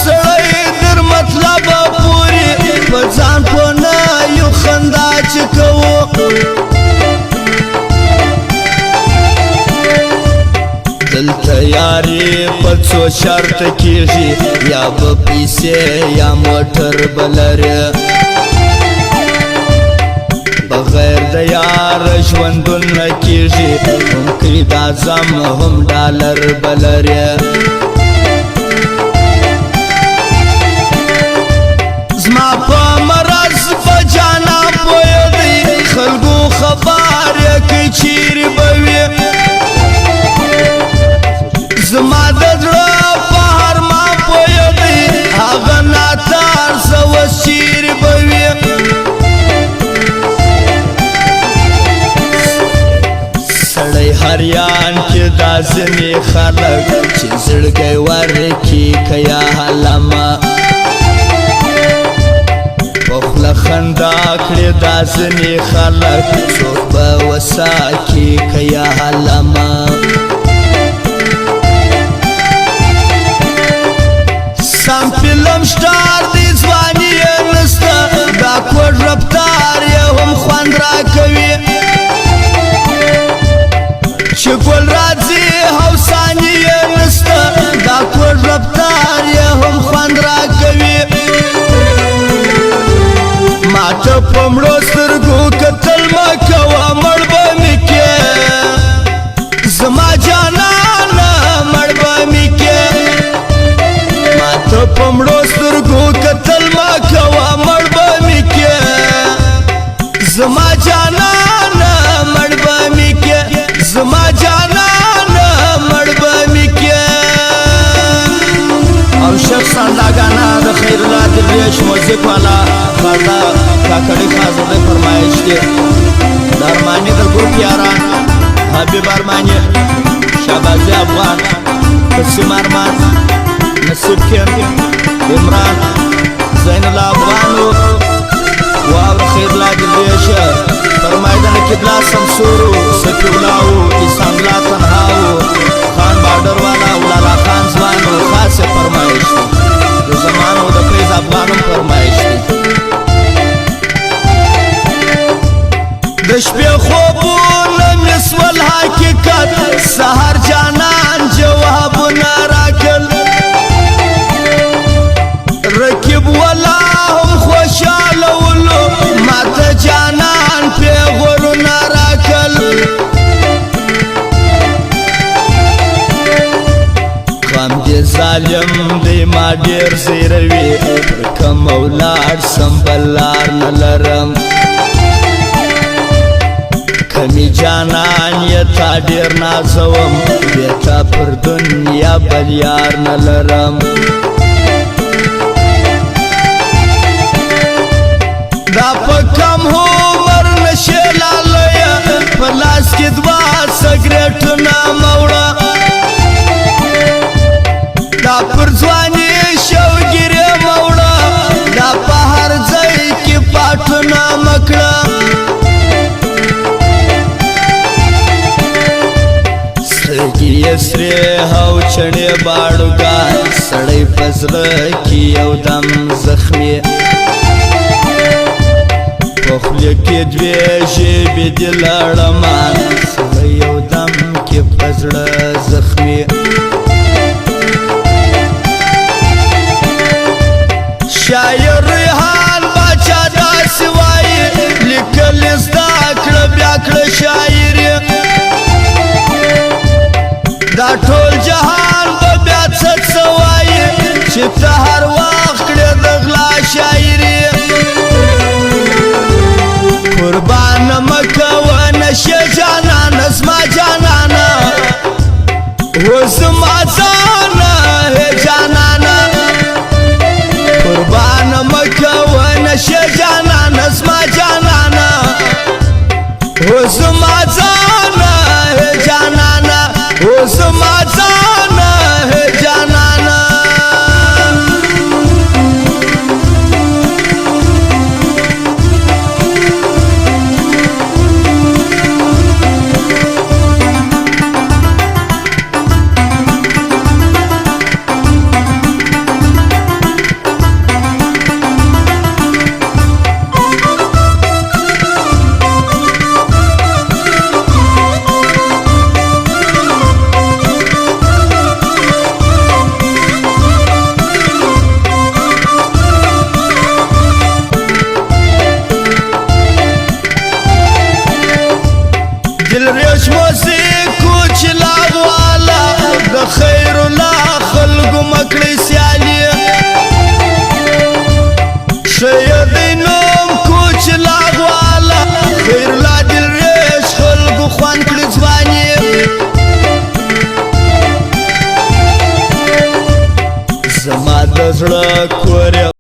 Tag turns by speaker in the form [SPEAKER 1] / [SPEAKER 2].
[SPEAKER 1] سړی در مطلب پورې په ځان په نه یو خندا چې کوو دلته یارې په څو شرط کېږي یا به پیسې یا موټر به لرې بغیر د یار ژوندون نه کېږي هم کړي دا زم هم ډالر به لرې زما په مرض په جانا پوه دی خلکو خبر یې کوي چیرې به وي زما د زړه په هر ما پوه دی هغه ناتار زه اوس چیرې به وي سړی هریان کې دا ځینې خلک چې زړګی ورکي که یا حلمه په خوله خندا کړې دا ځینې خلک څوک به وساکي که یا حلمه سم فلم سټار دی ځواني یې نسته دا کوډ رفتار یې هم خوند راکوي چې ګل راځي هوساني یې نسته دا کوډ رفتار یې هم خوند راکوي ماته په مړو سترګو کتل مه کوه مړ به مې کې زما جانانه مړ به مې کې ماته په مړو سترګو کتل مه کوه مړ به مې کې زما جانانه مړ به مې کې زما جانانه مړ به مې کې او شخص انداګانا د خیر الله درویش موزیک والا خالدا کاکړی خازده فرمایش دی د ارماني د ګروپ یاران حبیب ارماني شهبازي افغان قسم ارمان نصیب کیم عمران زین الله افغانو واور خیر الله درویش فرمایدن کبلا سمسورو سکولاو ایسان لا تنهاو خان بارډر والا ولالا خان ځوانو خاصه فرمایش د زمانو د فیض افغانم فرمایش د شپې خوبونه مې سول حقیقت سهار جانان جوابونه راکړل رکیب ولا هم خوشاله ولو ماته جانان پیغورونه راکړل غم دې ظالم دی ما ډېر زیروي پر کوم ولاړ سم بل لار نه لرم کمی جانان یې تا ډېر نازوم بې تا پر دنیا بل یار نه لرم دا په کم عمر نشې لالیه په لاس کې دوه سګرېټونه مه وړه دا پر ځواني شوګیرې مه وړه دا په هر ځای کې پاټونه مه کړه سترګې یې سرې او چڼې باړوګان سړی په زړه کې یو دم زخمي په خوله کې دوې ژبې دي لړمان سړی یو دم کې په زړه زخمي شاعر ریحان باچا داسې وایي لیکل یې زده کړه بیا کړه شاعري دا ټول جهان به بیا څه وایي چې ته هر وخت کړې د غلا شاعري قربان مه کوه نشې جانانه زما جانانه و زما ځانه جانانه قربان مه کوه نشې جانانه زما جانانه و زما ځانه جانانه و زما ځانه جانانه زړه کور